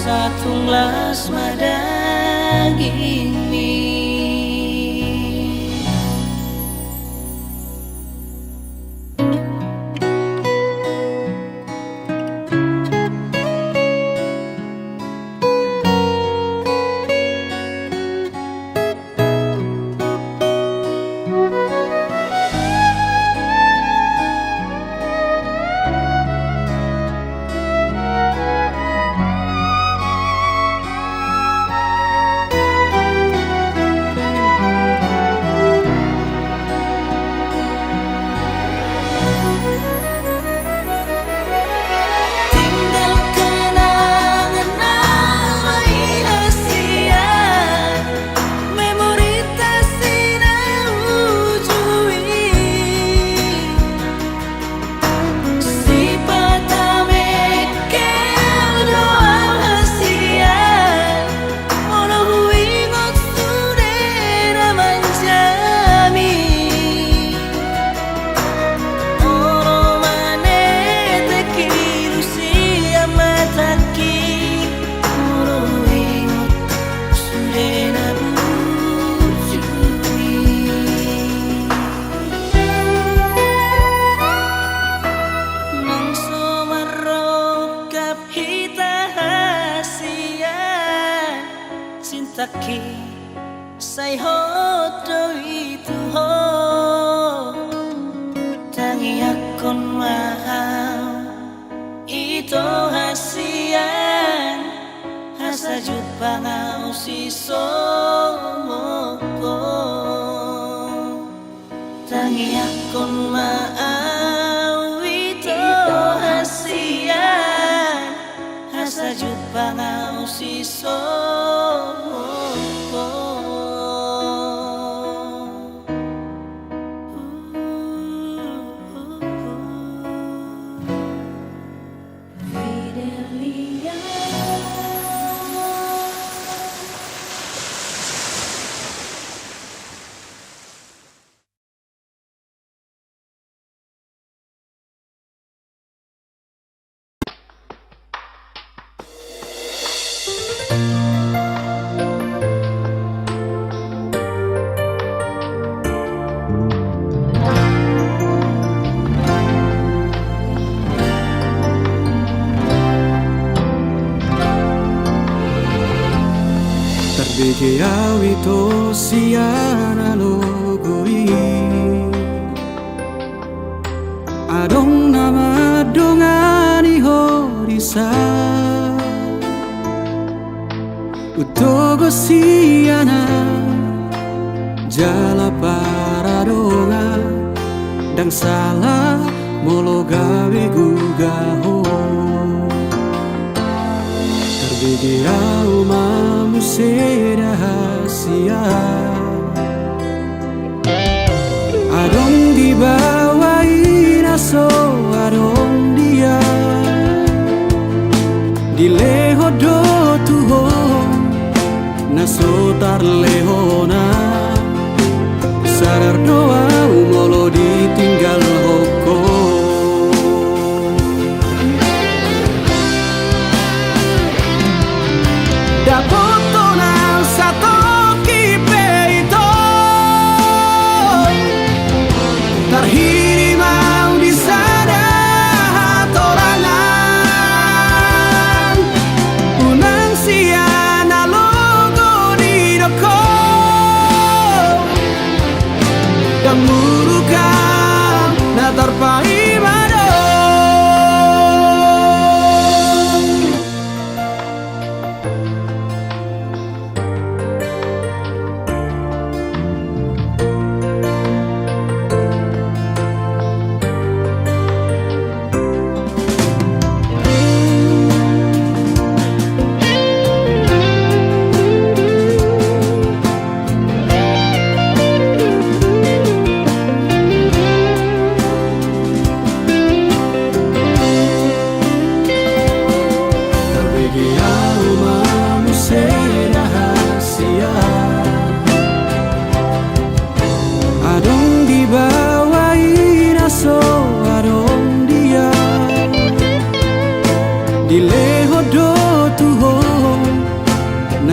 Satunglas madaging mi. Taki say hot itu ho tangi akon mahal itu hasian hasa jumpa ngau si somoko tangi akon mahal itu hasian hasa jumpa ngau si somoko. Tarbege awi to siana logoi Adong nama dongani horisa Utogo siana Jala paradonga Dang salah molo gawe gugaho Tarbege au mamu rahasia Adong di bawah inaso adong dia Di leho do tuho naso tar lehona Sadar doa molo ditinggal hoko Dapoto na satu kipe itu Terhiri mau di sana hatorangan Unang siana logo di doko Dan murukan na terpai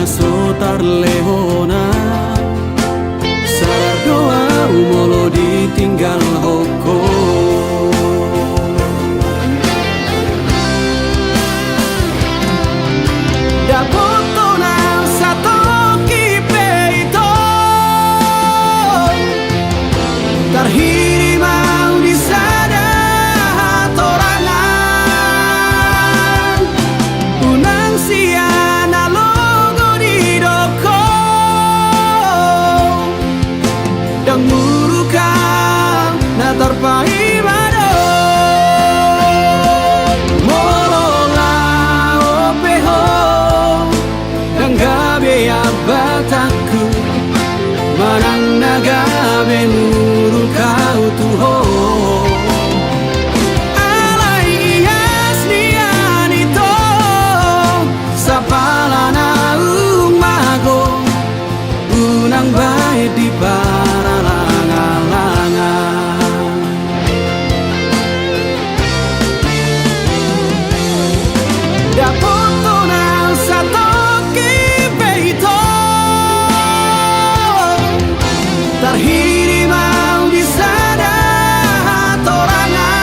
Sotar lehona Sadar doa molo ditinggal hoko Dapoto na satu kipe itu Terhiri mau di sana hatorangan Unang siana Yang murukan na terpai mado Molola opeho Dan gabe abataku Marang nagabe murukau tuho Alai ias nianito Sapalana umago Unang baik di Dapoto na satu kipe itu Terhiri mau di sana hatorangan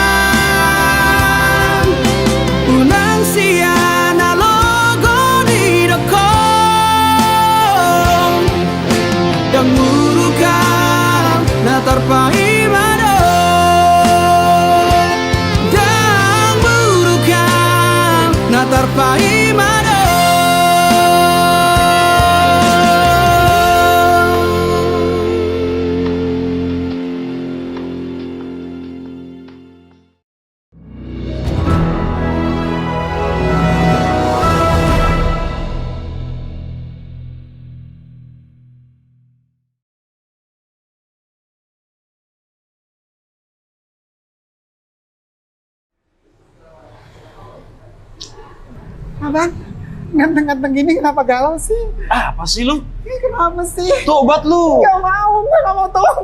Unang siana logo di doko Dan murukan na terpai mado Dan murukan na terpai mado Abang, ganteng-ganteng gini kenapa galau sih? Apa sih lu? Ini kenapa sih? Tuh obat lu. Gak mau, gue gak mau tobat.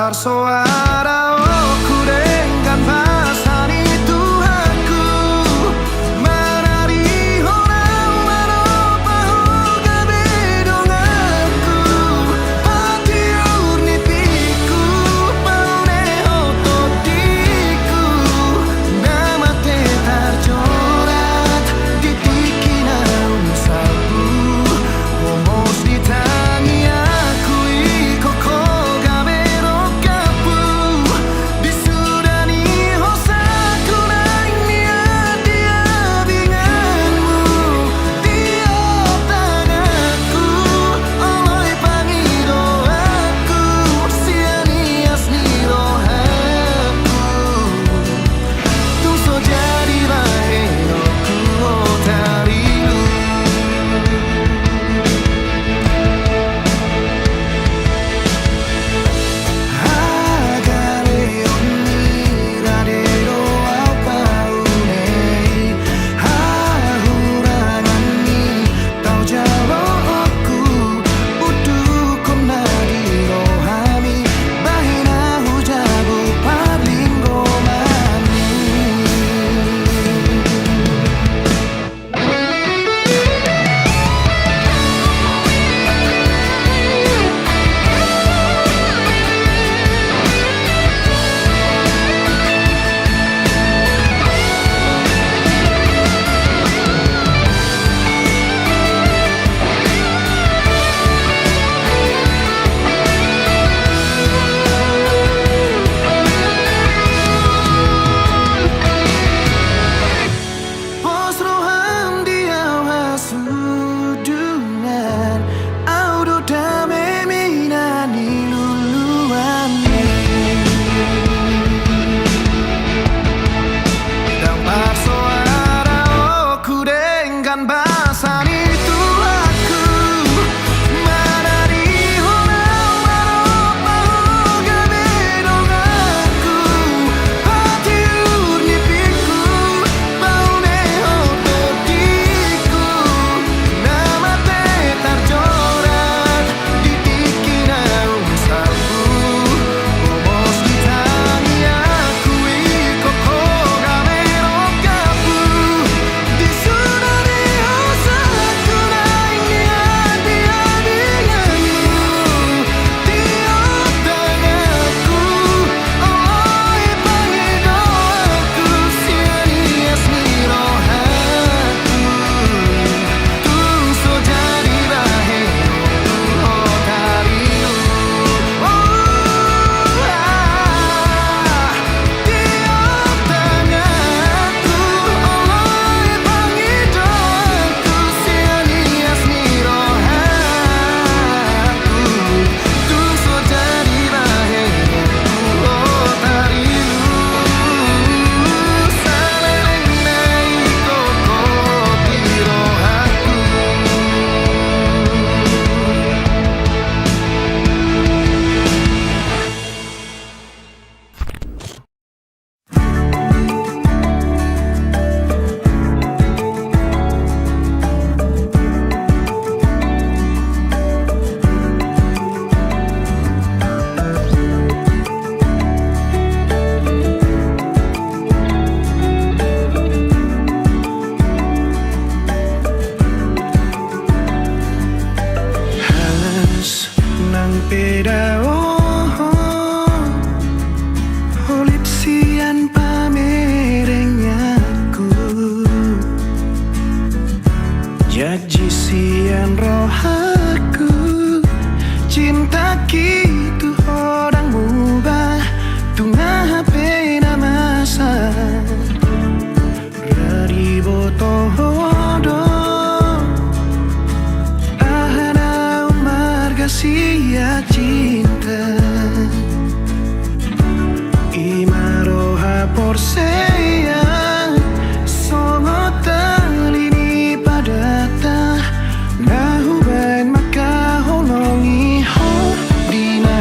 bersuara aku dengan pasan itu aku menari orang maropahu gabe donganku hati urnipiku paune ototiku nama te tercoret di tikina sabu omos di tangi aku koko gabe rokapu disudani hosaku naiknya dia binganmu tiap tanganku oleh pangido aku sianias nirohaku tuh so jadi lahirku otarilu Agare radero apaunei hahurangani tau jawaku utuh komnadi rohami bahina hujabu padlingo mani Pos roham dia wasudungan audo dame minani luluani dan bersuara aku dengan pasan itu aku menari orang maropahu gabe donganku hati urnipiku paune ototiku nama te tercoret di tikina sabu omos di tangi aku koko gabe rokapu disudani hosaku naiknya dia binganmu tiap tanganku oleh pangido aku sianias nirohaku tuh so jadi lahirku otarilu tiap tanganku oleh pangido aku sianias nirohaku tuh so jadi lahirku otarilu salereng nai koko tirohaku Halas nang pedao Holip sian pamerengyaku Janji sian rohaku Cinta kitu orang mubah Tungah pena masa Rariboto hodo Ahana marga sia cinta Imaroha porseya Songo talini padata Nahuban maka holongi ho Dina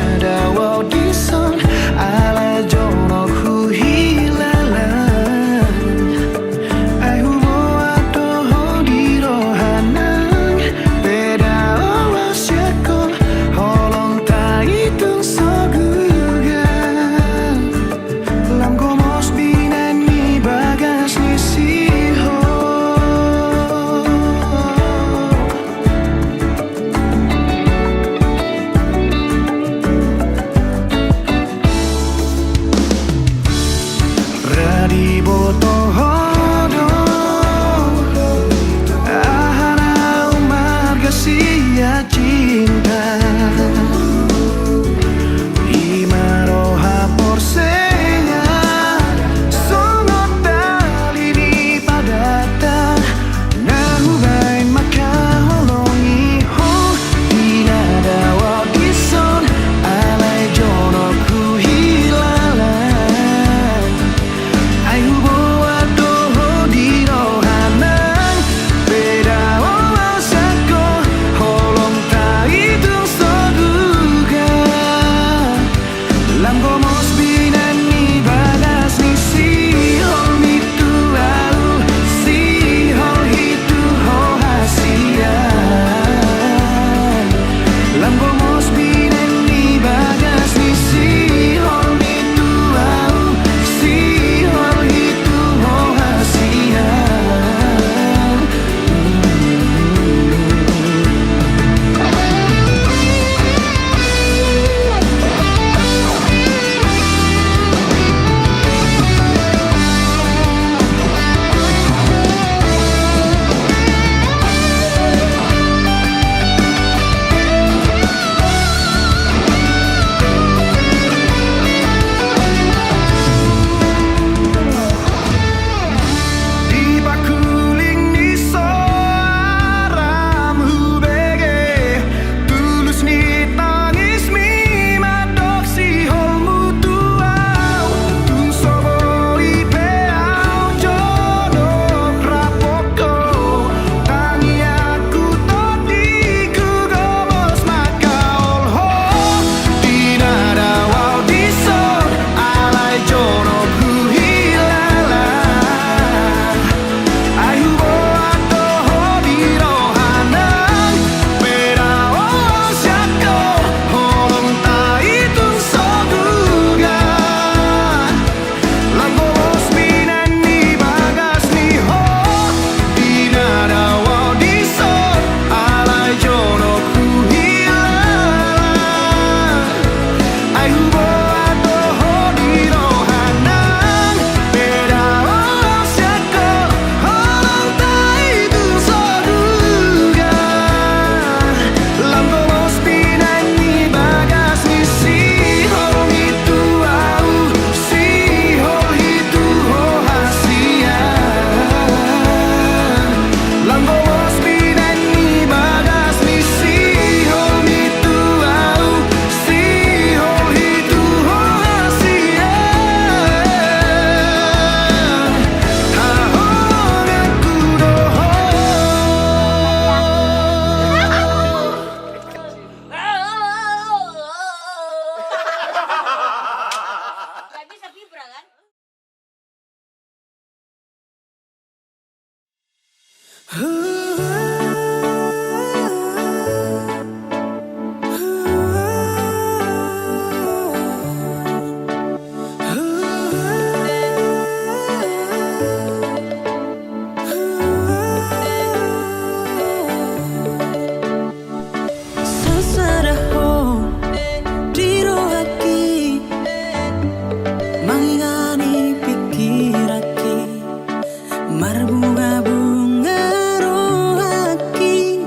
Marbunga-bunga rohaki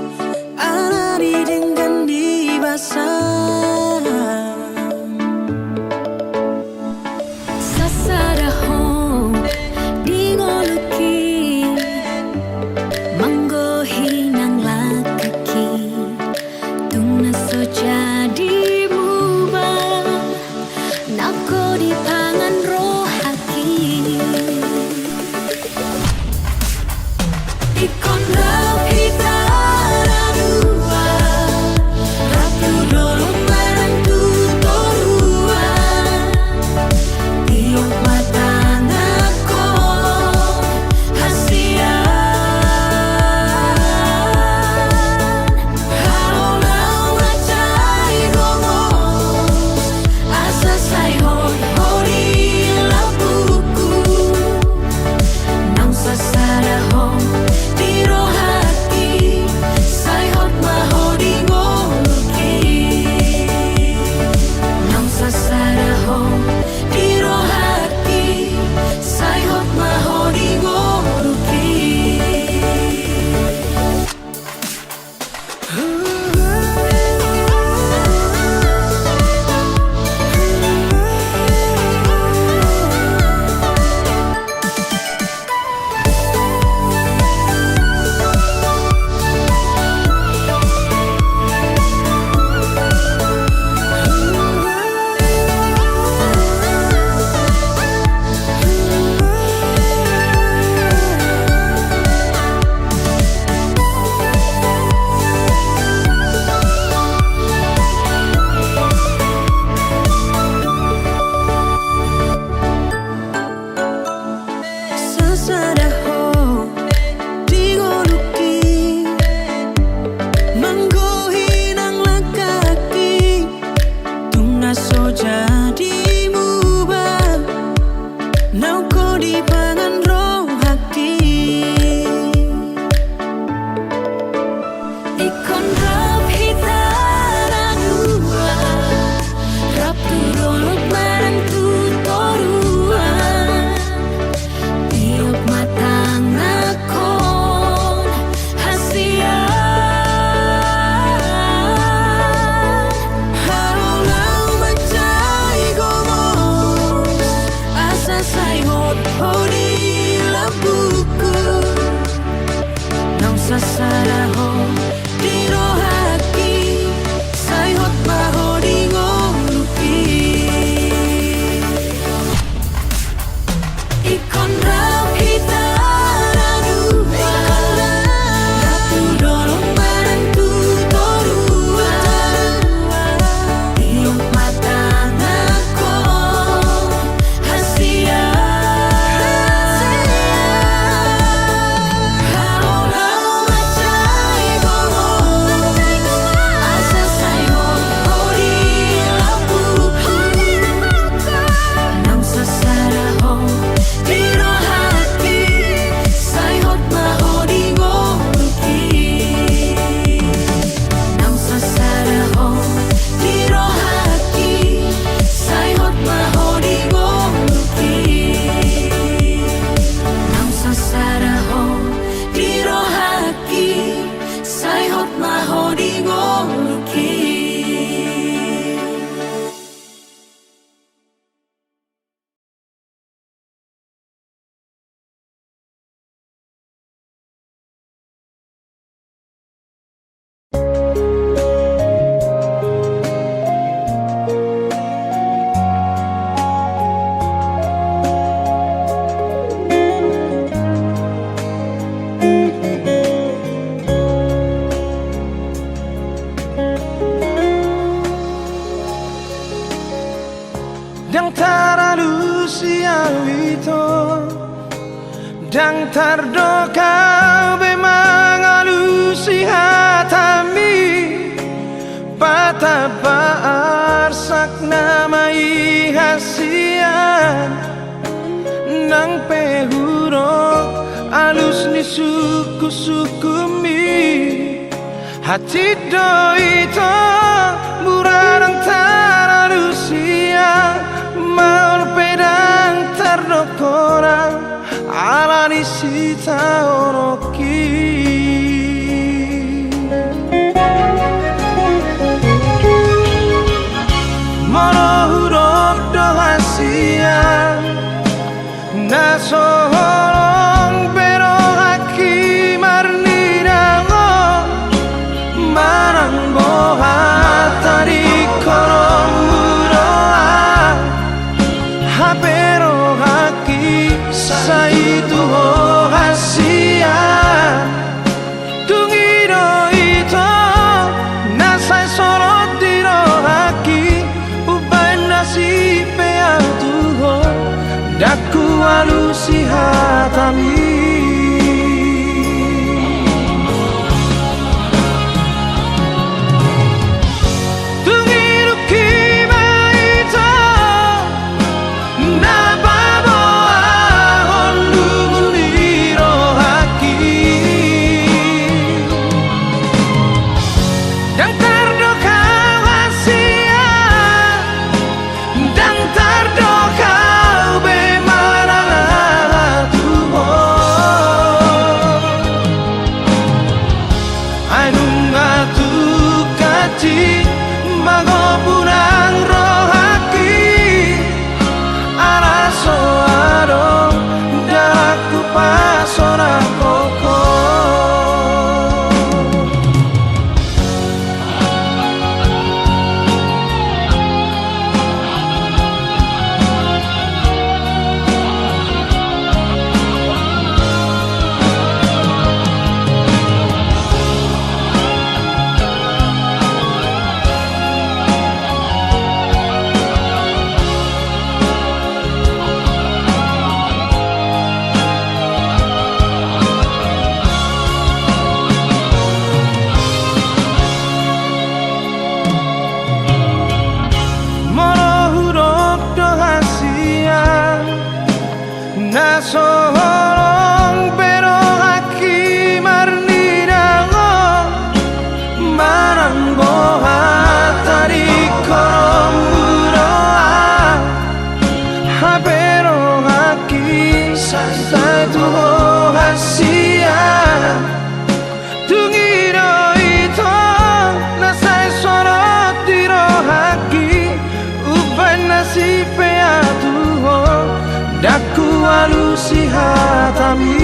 alari dengan dibasah sasaraho dingoluki manggohi nang lakaki tungna so jadi mubah nako di pangan rohaki Ikon rapita radua Ratu dolong barantu torua Tiok mata nako hasian Halau macai gomo Asa say hoi hori lapuku Nang sasaraho Sasaraho dirohaki sayhot baho dingoluki Ikon rapita radua Ratu dolong barantu torua Tiok mata nako hasian Dang taralu siawito Dang tardo kau bema nang pehuro alus ni suku-suku mi hati doito murarang tararusia maul pedang tardokora ala ni sita oroki Morohurok dohasia Nasoholong pero haki marnirango Marang boha tari korong muroa Habero haki saitu hasia Tungiro ito nasai sorot diro haki si peatuho daku alusi hatami tungiru kima ito nababo ahon lumuliro haki dan terdoka hasia dan terdoka bemarang tuho ainunga tu kaci mago punang rohaki araso aro daku pasora koko Nasoholong pero haki marnirango Marang boha tari korong muroa Habero haki saitu hasia Tungiro ito nasai sorot diro haki Uban nasi peatuho daku alusi hatami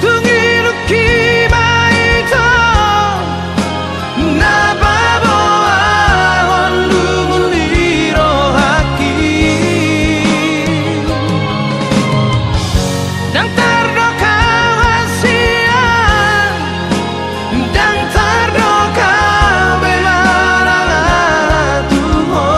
tungiru kima ito nababo ahon lumuliro haki dan terdoka hasia dan terdoka bemarang tuho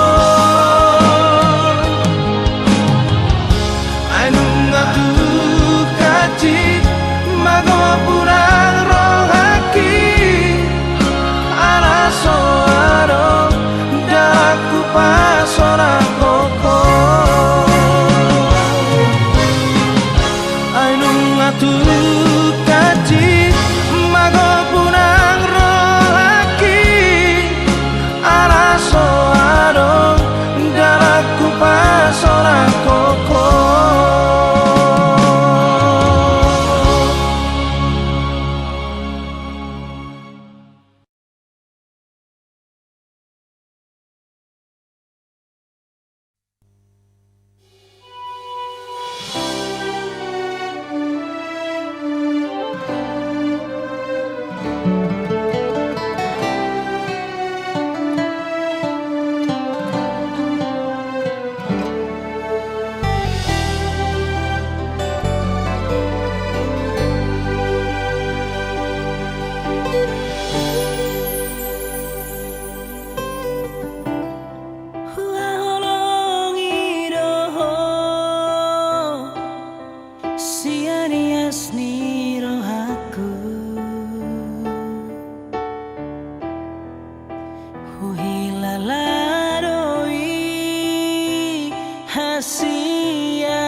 kasihan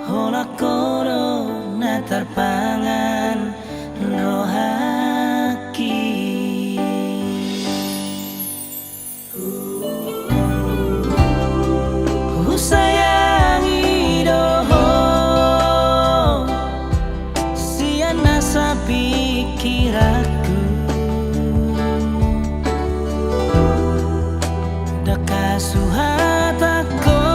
Hola corona terpangan rohaki sayangi doho siana sa pikiraku dakasuhat ako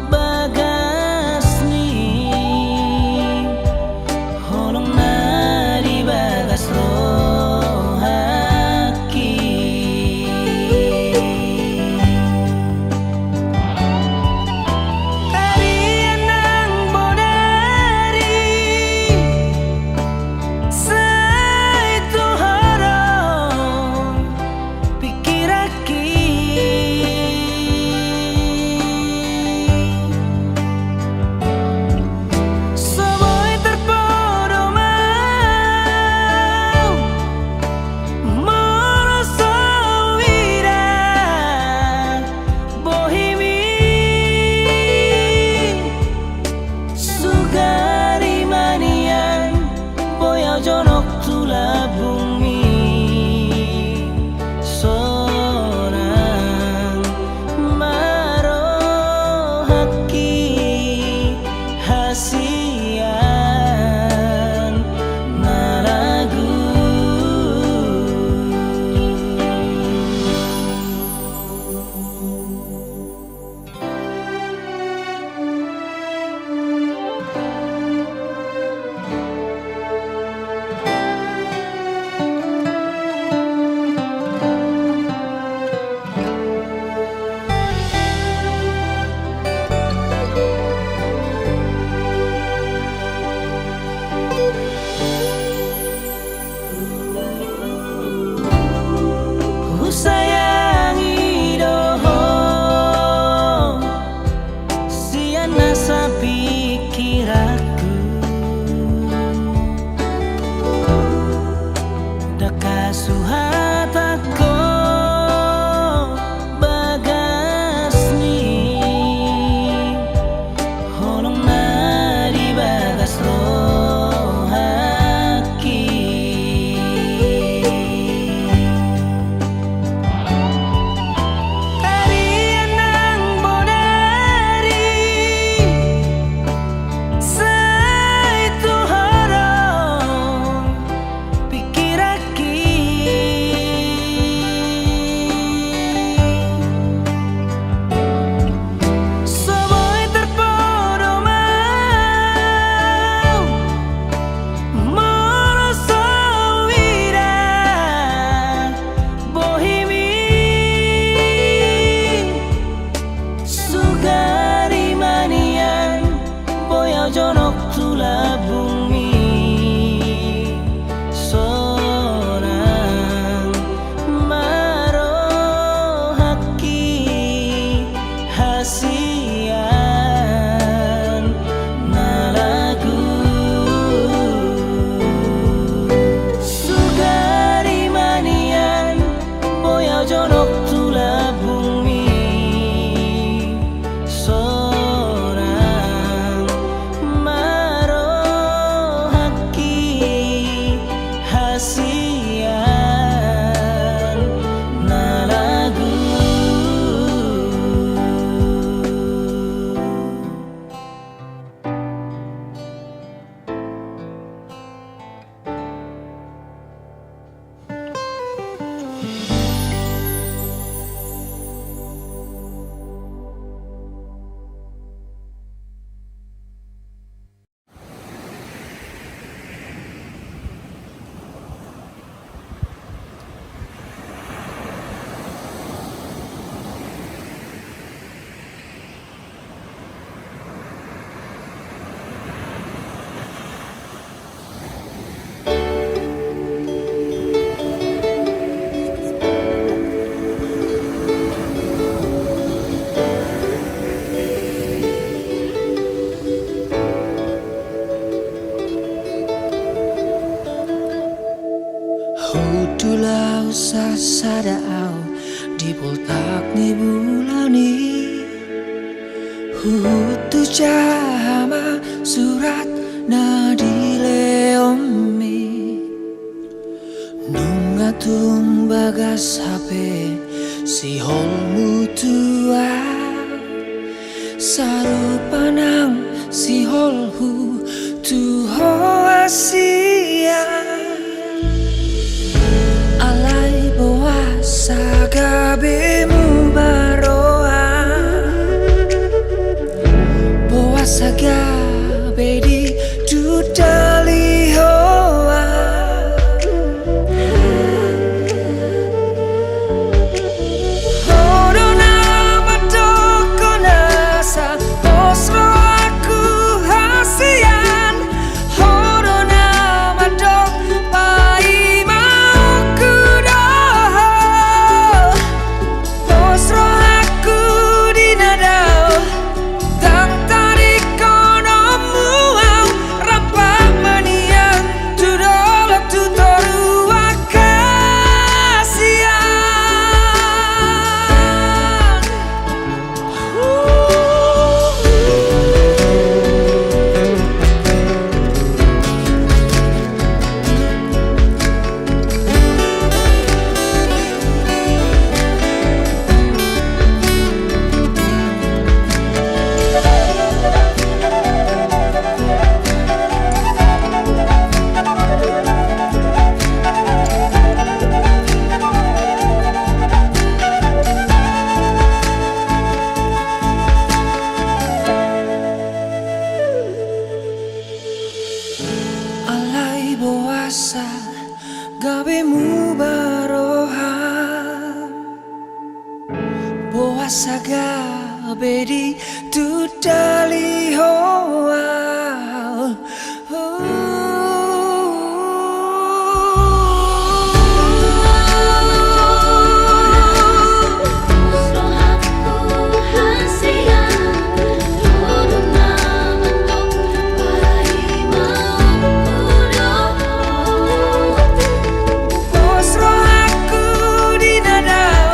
bagas ni holong na di bagas rohaki kalian ang bodari sa ito harong pikiraki Hutu jama surat nadi leomi Nunga tung bagas HP si hol mutua Saru panang si hol hu tu asia Alai bawa sagabemu baroa Bawa sagabedi dudali hoa Horona matoko nasa osro aku hasian Horona matok pai mau kudoh Osro aku dinadau Tang tarik kono muau Rapak manian Tudolak tutoru akasian Alai boasa gabemu barohan Boasa gabedi tudali hoa Osro aku dinadau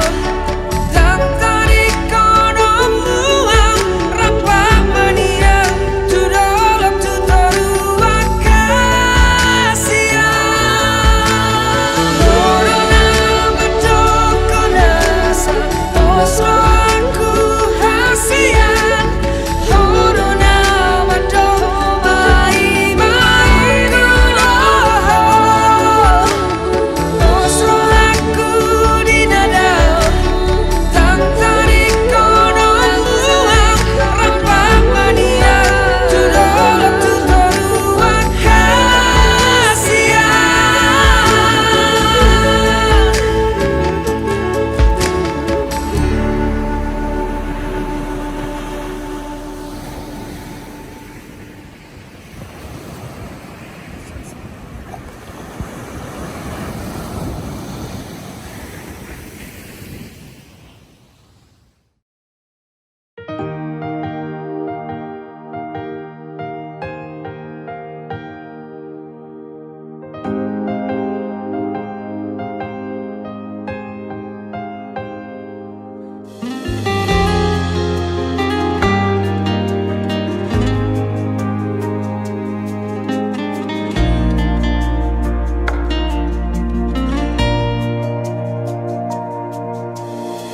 Tang tarik kono muau Rapak manian Tudolak tutoru akasian Horona matoko nasa Osro aku hasian Horona matok pai mau kudoh Osro aku dinadau Tang tarik kono muau Rapak manian Tudolak tutoru akasian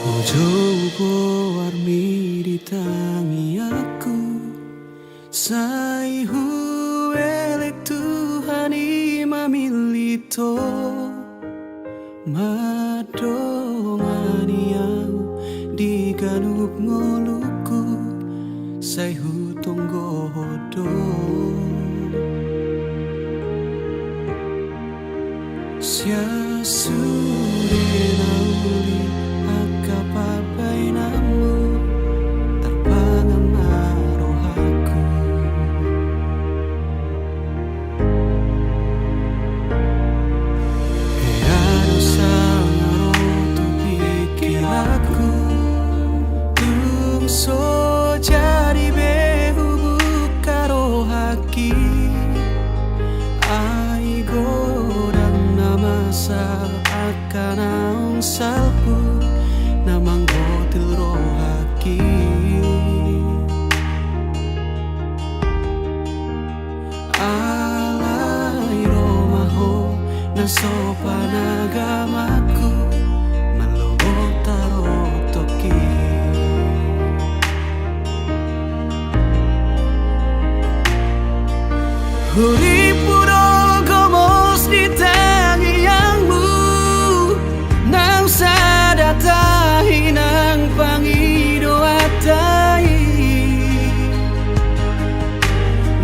Ojo warmi di tangi aku Sai huelek Tuhan imamilito Madongani au di ganup ngoluku Sai hutonggo hodo Sia sure nauli akapapai namu Terpangan maroh aku Eano sangaro tu pikir aku Tungso jadi behu bukaro haki Aigo akan naung salpu namang gotil rohaki Uripuro gomos di tangiangmu nang sadatahi nang pangido atai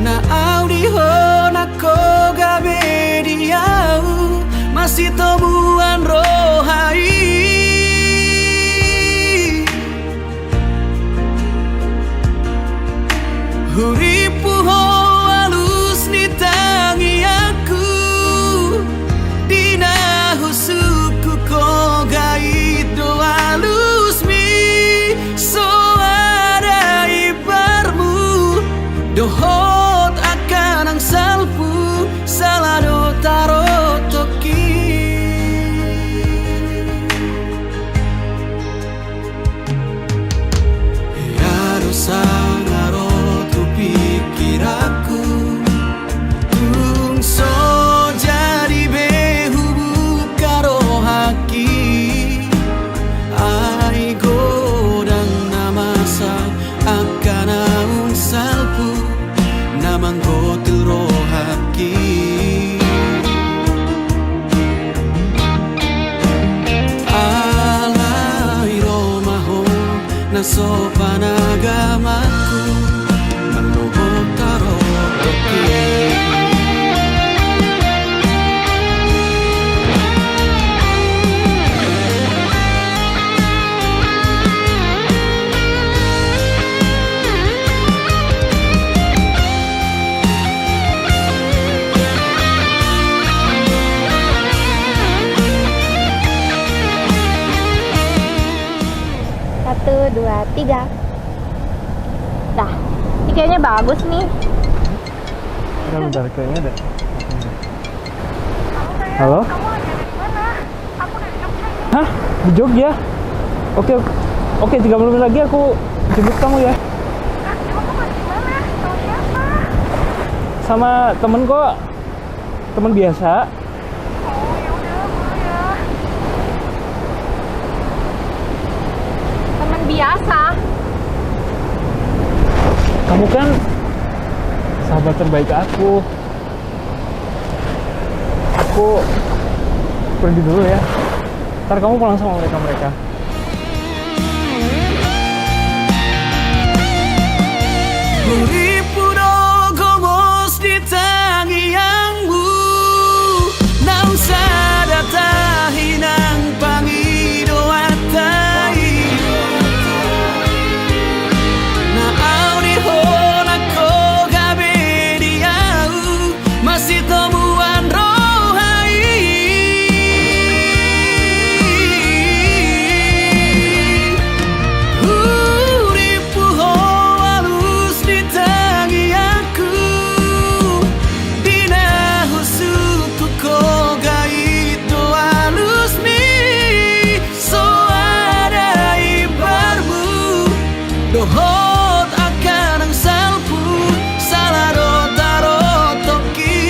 na audiho na kogabe diau masih temuan rohai Huripuho halus ni tangi aku Dina husuku ko gaido halus mi So ada ibarmu Dohot akan ang salpu Salado taro toki Sangaro tu pikiraku Kung so jadi behu karo haki Ai godang namasa akan aung salpu Namang gotil rohaki Alai romaho na sopan agamaku Menuhuk taro toki Satu, dua, tiga. Dah, ini kayaknya bagus nih. Bentar, kayaknya ada. Halo? Kamu ada di mana? Aku dari Jogja ini. Hah? Di Jogja? Oke, oke, 30 menit lagi aku jemput kamu ya. Kamu mau di mana? Sama siapa? Sama temen kok. Temen biasa. Oh, ya udah, boleh ya. Teman biasa. Kamu kan sahabat terbaik aku. Aku pergi dulu ya. Ntar kamu pulang sama mereka-mereka. Uripuro gomos di tangiangmu Nang sadatahi nang pangido atai Na audiho na kogabe diau Masih temuan rohai Uripuho halus di tangi aku Dina husuku ko gaido halus mi So ada ibarmu Dohot akan ang salpu Salado taro toki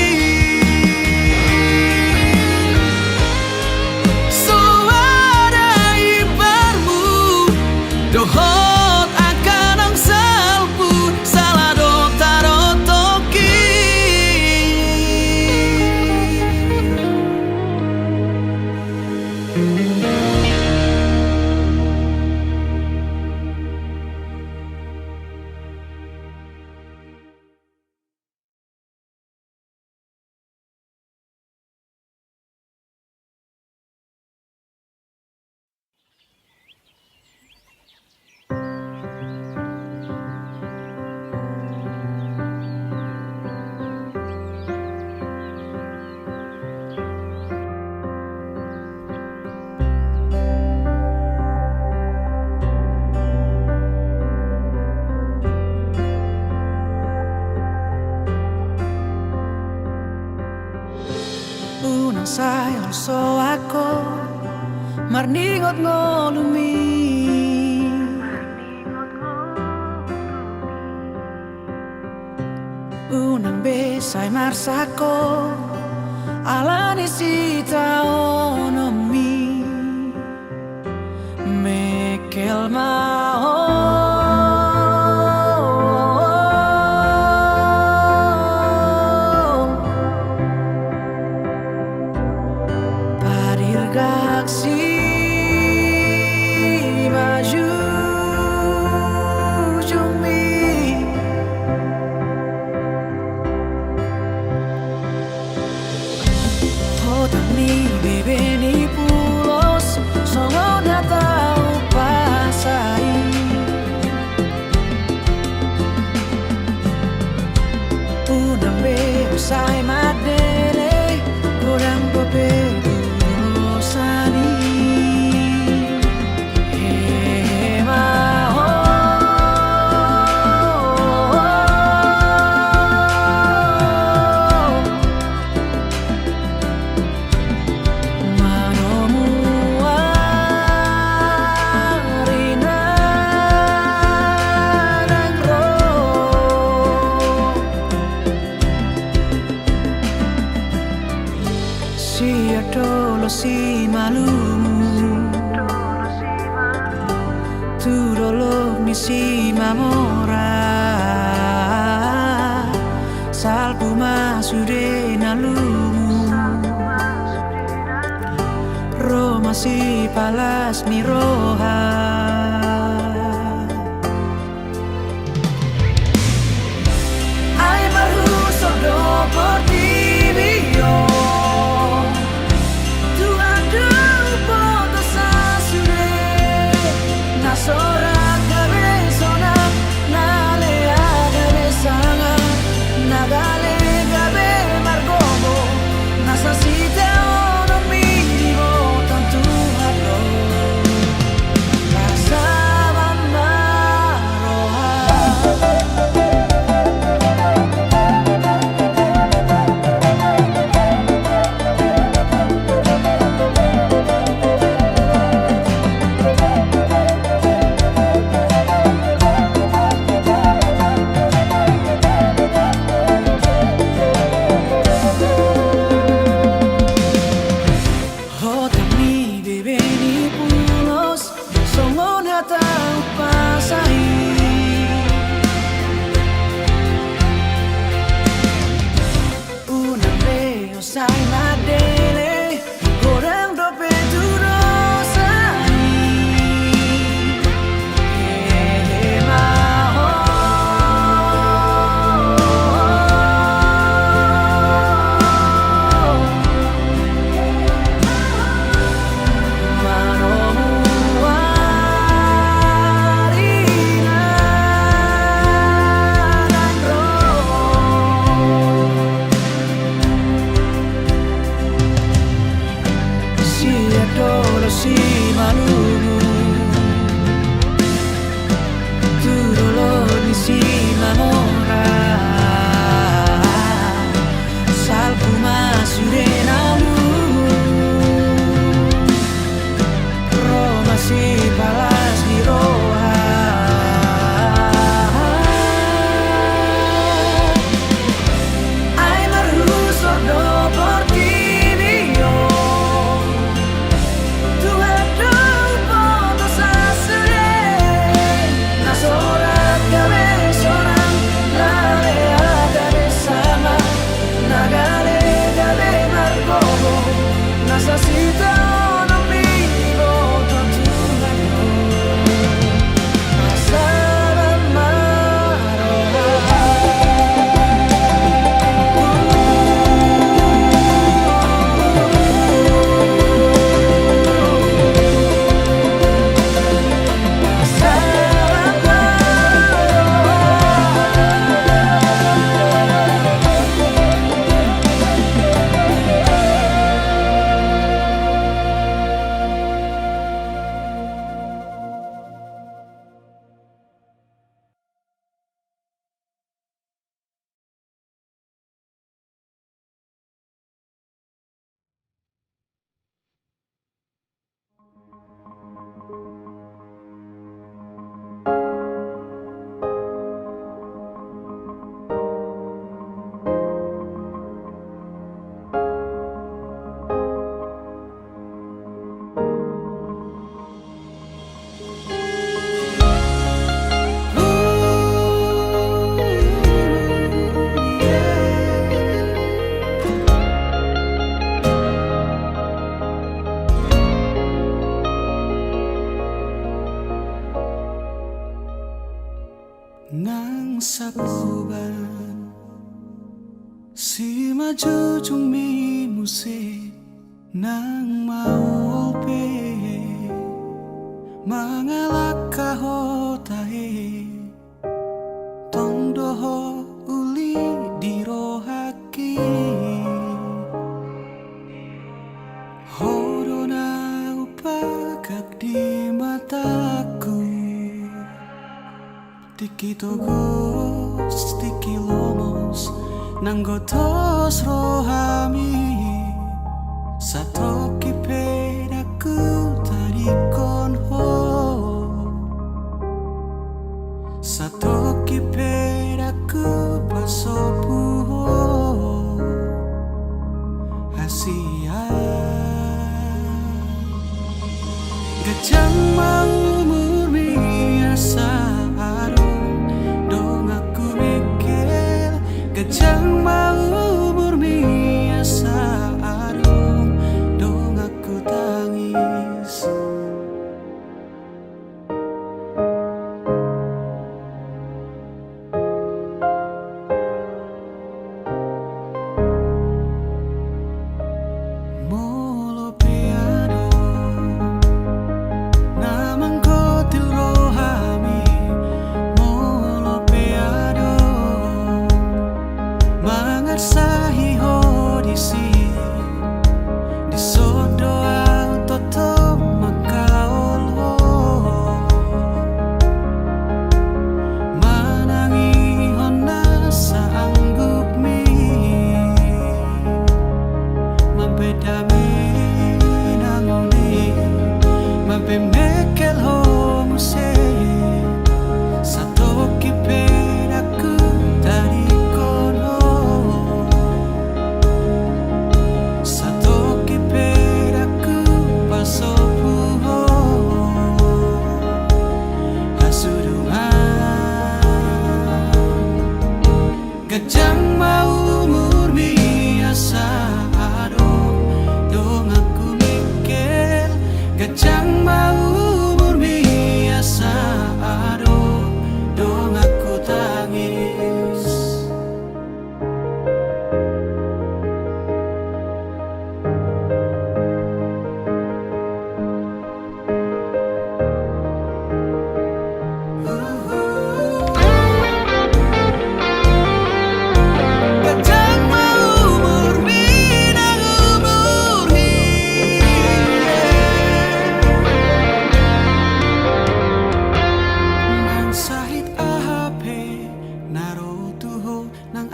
So ada ibarmu Dohot akan ang salpu Salado taro toki Unang sayo so ako Marningot ngolumi Unang besay marsako Alani sita onomi Mekel mao lo misi mamora salpu masude nalumu Roma si palas mi roja Ay marhuso do por ti bio Tu adu poto sasure Nasora cabezona Nale agare sanga Nagale gabe margobo Nasasite ono mirivo tanto hablo Pasaba maroha Hotami bebe ni pulos Songon hatang pasai Unang reo say madele Goreng dope durosai Si malumu Tu dolor ni si mamora Salpu masurenamu Roma si palas di roha Ay marhuso do por ti bio Tu adu poto sasure Nasora cabezona Nale agare sama Nagale gabe margobo Nasasita ono mirivo tanto hablo Pasaba maroha Nang sapuban Si majujung mi musik Nang maupe Mangalak kahotahe Tongdoho uli dirohaki Horona upagak di mataku Tiki togos, tiki lomos Nanggotos rohami Satoki pedaku tarikon ho Satoki pedaku pasopu ho Hasia Gajang mangumur mias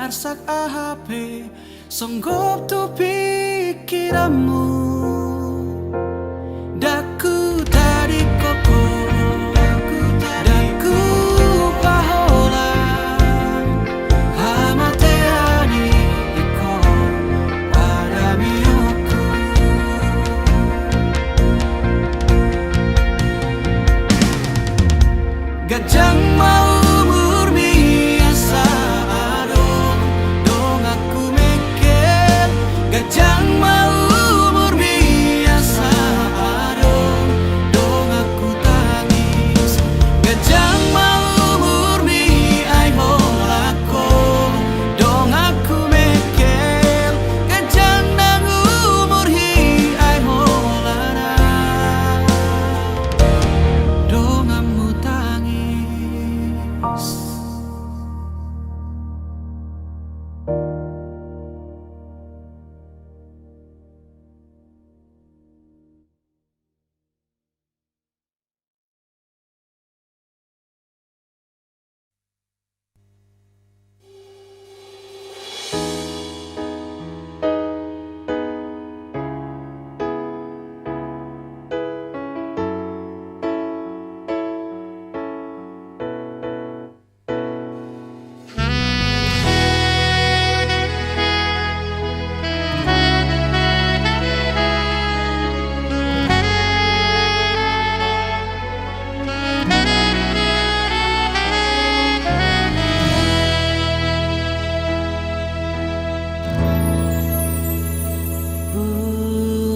ngarsak ahape songgop tu pikiranmu daku tadi koko daku pahola hamateani iko pada miyuku gajang mau murmi asa adong dong aku mekel gajang mau murmi asa adong dong aku tangis gajang mau murmi ai holako dong aku mekel gajang nang umurhi ai holana dong amu tangis.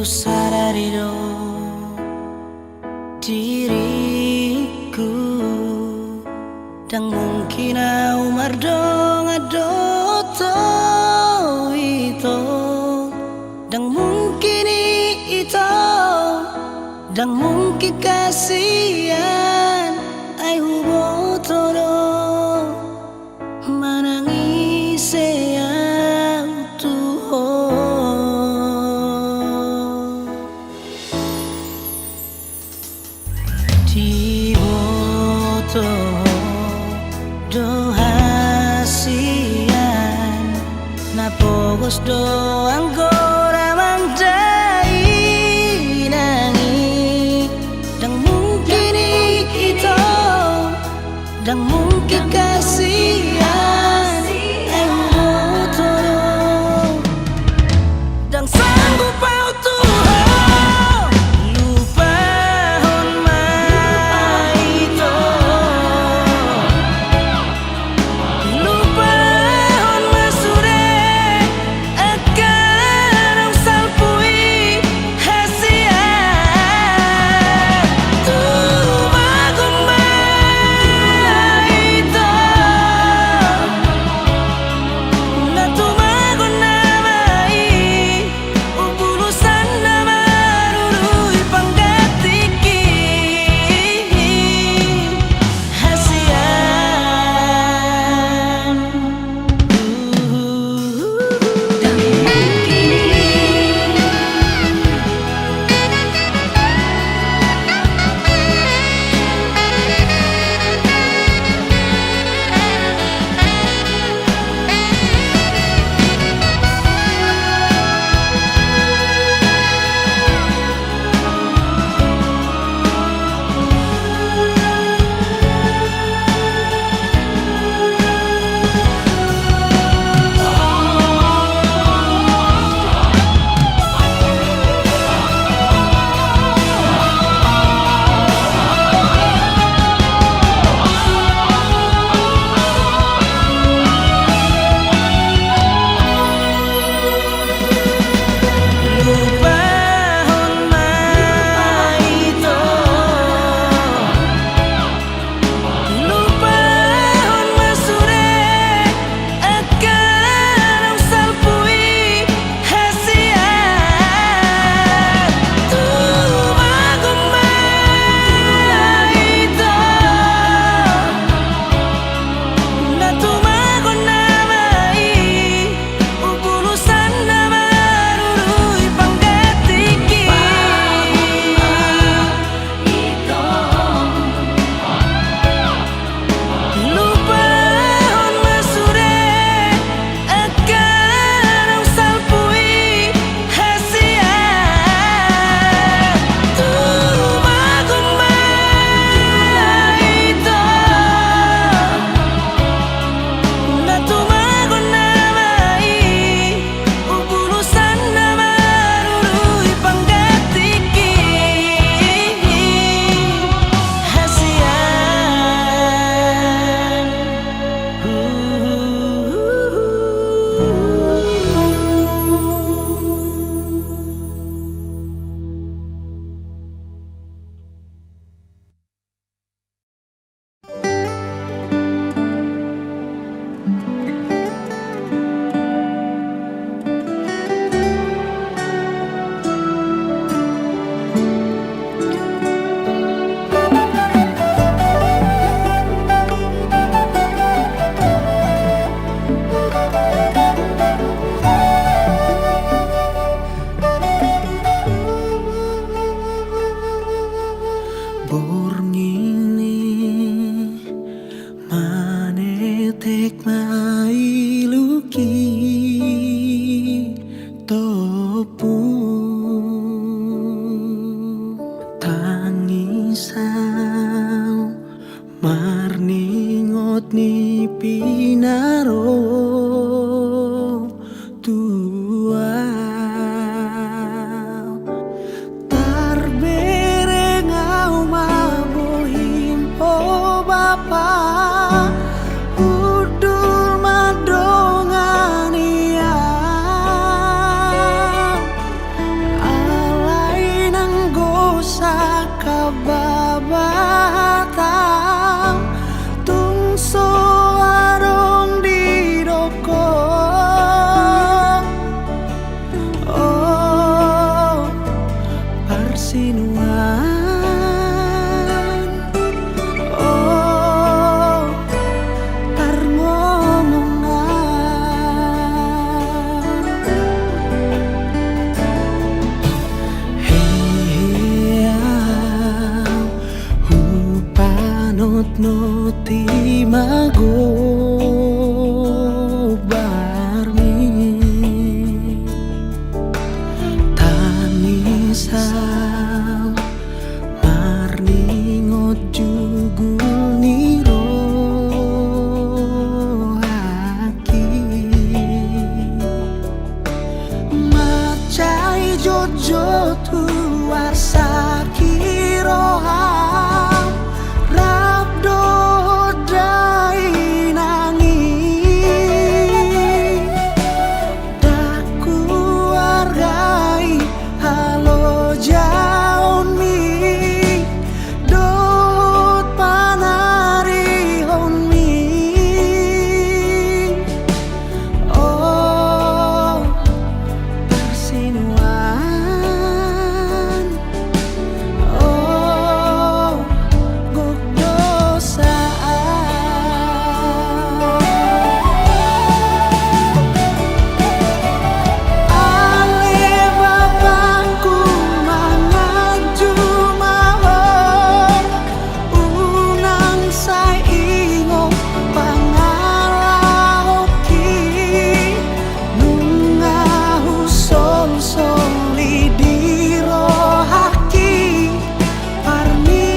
Sadari dong diriku dan mungkin umar dong adoto itu dan mungkin itu dan mungkin kasihan ai hubo todo manangis yang Tiboto do hasian na pogos do anggora mandai nangi dan mungkin itu dan mungkin kasihan emoto dan sanggup au Tuhan lupa hon maito lupa hon masure akan ang salpui hasian tu magumay ito manetek mailuki topu tangisau marningot ni pinaro tua tarberengau mabohim po bapa udul madongania alai nang gosa kababatang tungso arong didoko oh parsinuan oh tar ngomongan hea hupanot noti mago barmi tanisau marningot jugul niro haki macai jojo tuar sakiroham rabdo dai nangi daku wargai halo jaunmi dot panari honmi oh persinuan oh ale bapangku mangaju mahon unang saingo pangalahoki nungahu sol lidiro haki parmi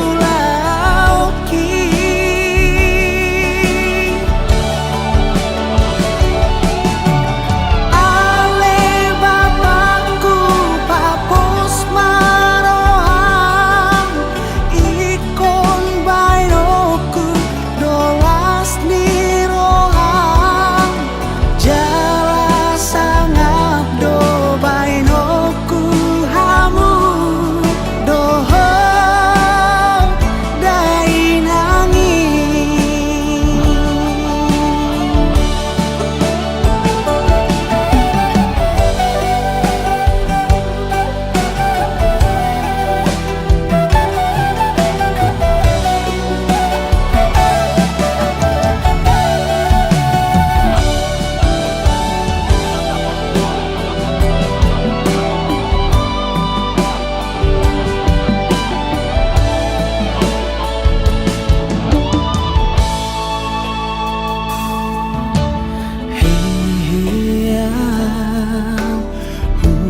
ulauki ale bapangku papos maroham ikon bainoku dolas niroham jala sangap do bainoku hamu doho dai nangi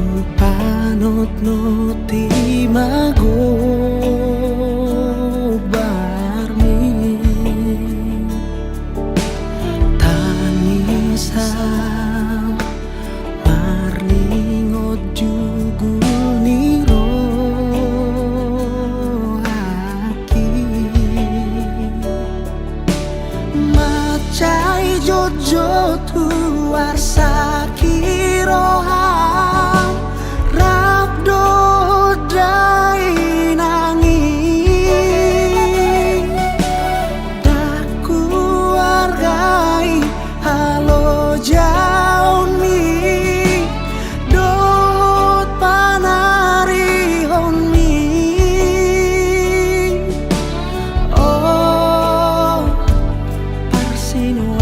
hupanot noti mago barmi tanisau marningot jugul niro haki macai jojo tuar sakiroham rabdo dai nangi daku wargai halo jaunmi dot panari honmi oh persinuan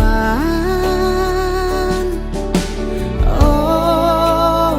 oh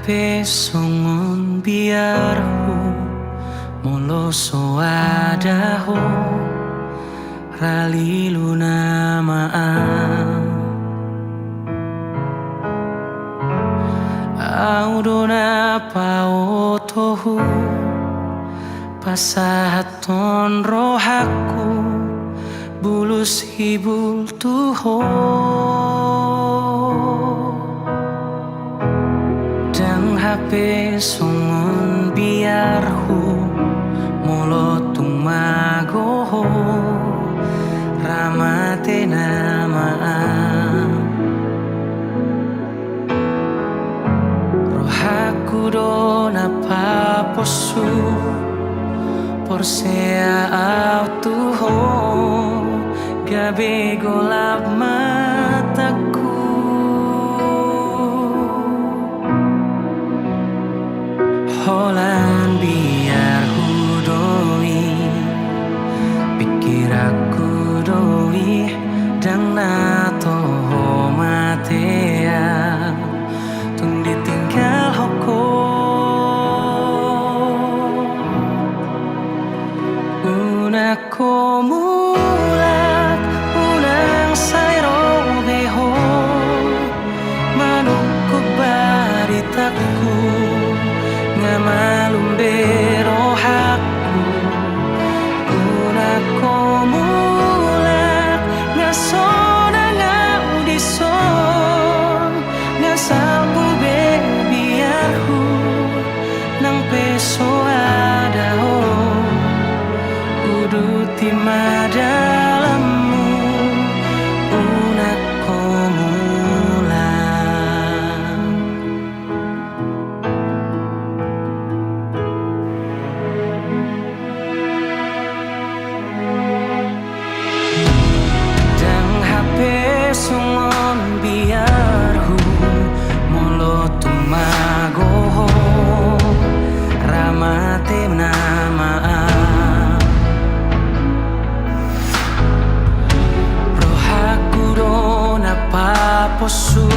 hape songon biarhu molo soadaho rali luna maam audona paotohu pasahaton rohaku bulus hibul tuho dang hape songon biarhu molotung magoho ramate namaan rohaku dona paposu porsea autuho gabe golap mataku holan biar hudoi pikir aku doi dang nato matea tung ditinggal hoko unako mulat unang sayro beho manukku baritaku ngamalum berohaku unako mulat ngasona ngaudison ngasalpu bebiarhu nang peso adaho uduti madalammu unako mulat dang hape songon biarhu molo tumagoho ramate namaan rohaku dona paposu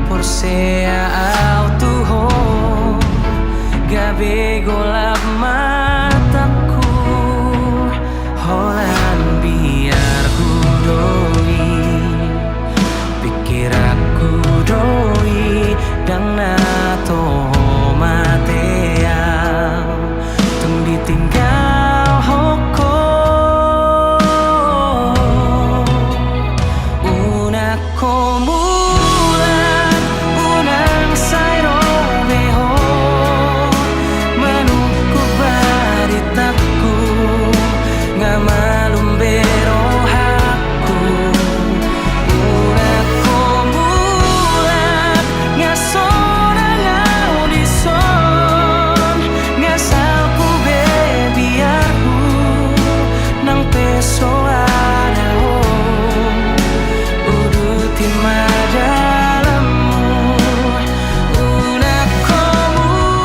porsea autuho gabe golap mataku holan biar hudoi pikir aku doi dang nato matea tung ditinggal hoko unako mulat unang sayro beho manukku baritaku ngamalum berohaku unako mulat ngasona ngaudison ngasalpu bebiarhu nang peso adaho uduti madalammu unako mulat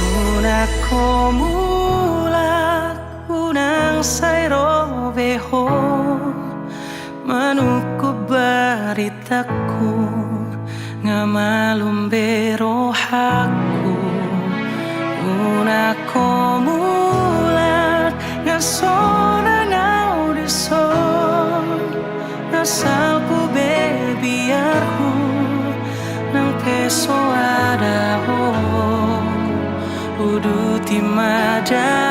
unako mulat unang sayro beho manukku baritaku ngamalum berohaku unako mulat ngasona ngaudison ngasalpu bebiarhu nang peso adaho uduti mada